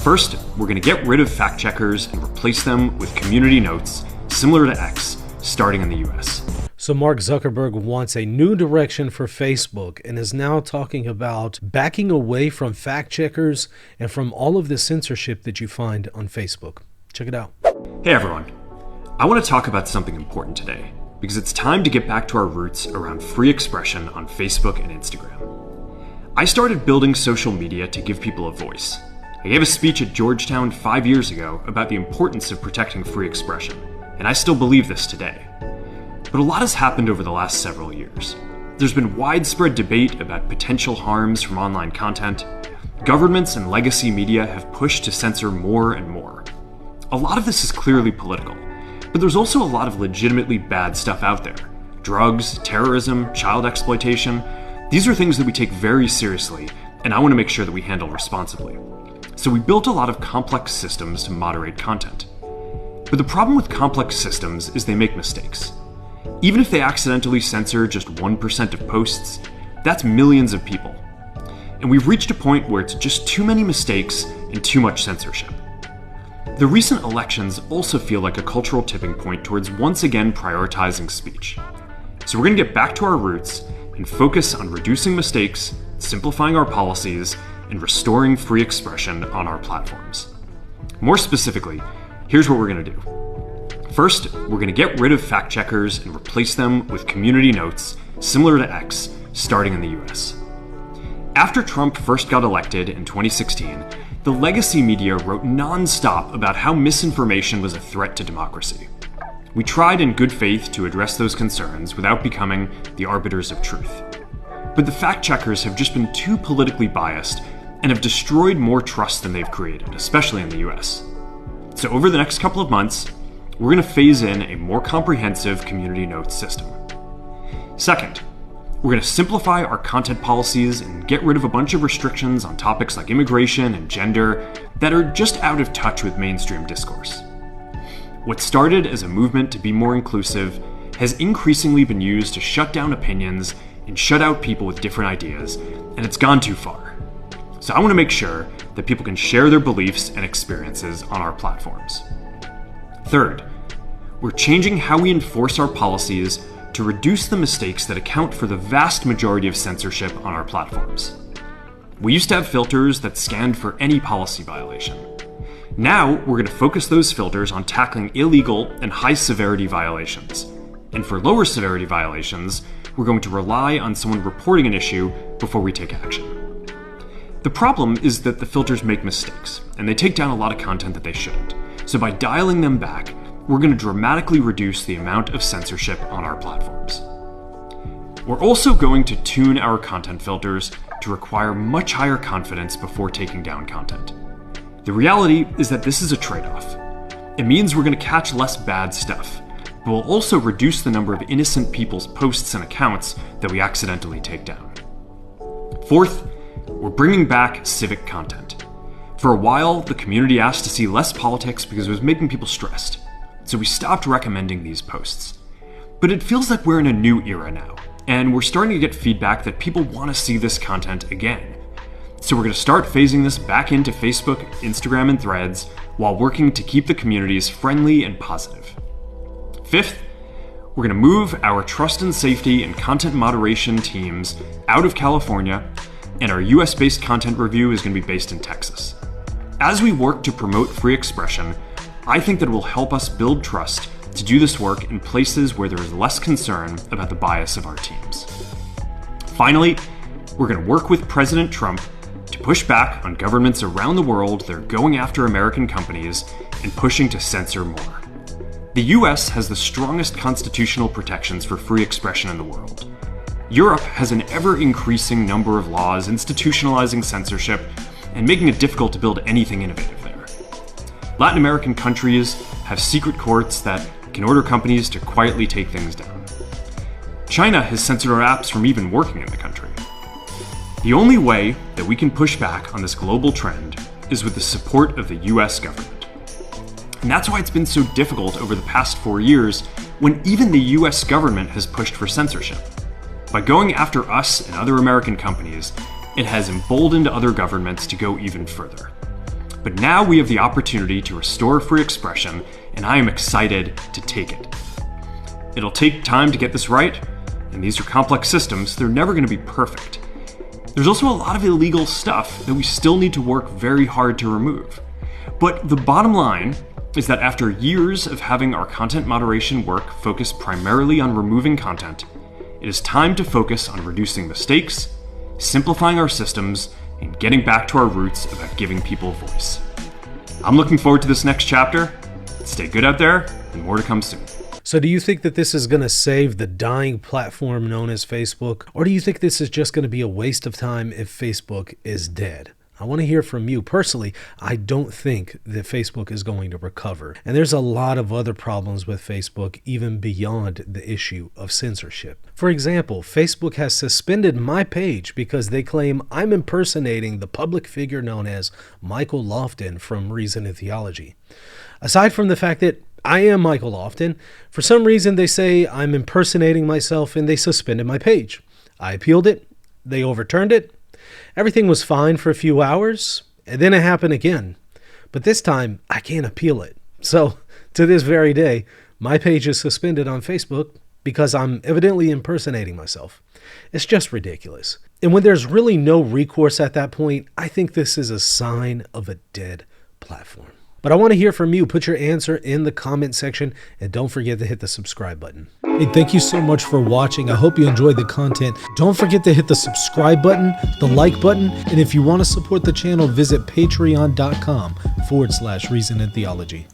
First, we're going to get rid of fact checkers and replace them with community notes, similar to X, starting in the US. So Mark Zuckerberg wants a new direction for Facebook and is now talking about backing away from fact checkers and from all of the censorship that you find on Facebook. Check it out. Hey everyone. I want to talk about something important today because it's time to get back to our roots around free expression on Facebook and Instagram. I started building social media to give people a voice. I gave a speech at Georgetown 5 years ago about the importance of protecting free expression, and I still believe this today. But a lot has happened over the last several years. There's been widespread debate about potential harms from online content. Governments and legacy media have pushed to censor more and more. A lot of this is clearly political, but there's also a lot of legitimately bad stuff out there. Drugs, terrorism, child exploitation. These are things that we take very seriously, and I want to make sure that we handle responsibly. So we built a lot of complex systems to moderate content. But the problem with complex systems is they make mistakes. Even if they accidentally censor just 1% of posts, that's millions of people. And we've reached a point where it's just too many mistakes and too much censorship. The recent elections also feel like a cultural tipping point towards once again prioritizing speech. So we're going to get back to our roots and focus on reducing mistakes, simplifying our policies, and restoring free expression on our platforms. More specifically, here's what we're going to do. First, we're going to get rid of fact checkers and replace them with community notes, similar to X, starting in the US. After Trump first got elected in 2016, the legacy media wrote non-stop about how misinformation was a threat to democracy. We tried in good faith to address those concerns without becoming the arbiters of truth. But the fact checkers have just been too politically biased and have destroyed more trust than they've created, especially in the US. So over the next couple of months, we're going to phase in a more comprehensive community notes system. Second, we're going to simplify our content policies and get rid of a bunch of restrictions on topics like immigration and gender that are just out of touch with mainstream discourse. What started as a movement to be more inclusive has increasingly been used to shut down opinions and shut out people with different ideas, and it's gone too far. So I want to make sure that people can share their beliefs and experiences on our platforms. Third, we're changing how we enforce our policies to reduce the mistakes that account for the vast majority of censorship on our platforms. We used to have filters that scanned for any policy violation. Now, we're going to focus those filters on tackling illegal and high-severity violations. And for lower-severity violations, we're going to rely on someone reporting an issue before we take action. The problem is that the filters make mistakes, and they take down a lot of content that they shouldn't. So by dialing them back, we're going to dramatically reduce the amount of censorship on our platforms. We're also going to tune our content filters to require much higher confidence before taking down content. The reality is that this is a trade-off. It means we're going to catch less bad stuff, but we'll also reduce the number of innocent people's posts and accounts that we accidentally take down. Fourth, we're bringing back civic content. For a while, the community asked to see less politics because it was making people stressed. So we stopped recommending these posts. But it feels like we're in a new era now, and we're starting to get feedback that people want to see this content again. So we're going to start phasing this back into Facebook, Instagram, and Threads while working to keep the communities friendly and positive. Fifth, we're going to move our trust and safety and content moderation teams out of California, and our US-based content review is going to be based in Texas. As we work to promote free expression, I think that it will help us build trust to do this work in places where there is less concern about the bias of our teams. Finally, we're going to work with President Trump to push back on governments around the world that are going after American companies and pushing to censor more. The US has the strongest constitutional protections for free expression in the world. Europe has an ever-increasing number of laws institutionalizing censorship and making it difficult to build anything innovative there. Latin American countries have secret courts that can order companies to quietly take things down. China has censored our apps from even working in the country. The only way that we can push back on this global trend is with the support of the US government. And that's why it's been so difficult over the past 4 years when even the US government has pushed for censorship. By going after us and other American companies, it has emboldened other governments to go even further. But now we have the opportunity to restore free expression, and I am excited to take it. It'll take time to get this right, and these are complex systems, they're never going to be perfect. There's also a lot of illegal stuff that we still need to work very hard to remove. But the bottom line is that after years of having our content moderation work focus primarily on removing content, it is time to focus on reducing mistakes, simplifying our systems, and getting back to our roots about giving people a voice. I'm looking forward to this next chapter. Stay good out there, and more to come soon. So do you think that this is going to save the dying platform known as Facebook? Or do you think this is just going to be a waste of time if Facebook is dead? I want to hear from you. Personally, I don't think that Facebook is going to recover. And there's a lot of other problems with Facebook, even beyond the issue of censorship. For example, Facebook has suspended my page because they claim I'm impersonating the public figure known as Michael Lofton from Reason and Theology. Aside from the fact that I am Michael Lofton, for some reason they say I'm impersonating myself and they suspended my page. I appealed it. They overturned it. Everything was fine for a few hours, and then it happened again. But this time, I can't appeal it. So, to this very day, my page is suspended on Facebook because I'm evidently impersonating myself. It's just ridiculous. And when there's really no recourse at that point, I think this is a sign of a dead platform. But I want to hear from you. Put your answer in the comment section, and don't forget to hit the subscribe button. Hey, thank you so much for watching. I hope you enjoyed the content. Don't forget to hit the subscribe button, the like button, and if you want to support the channel, visit patreon.com/Reason and Theology.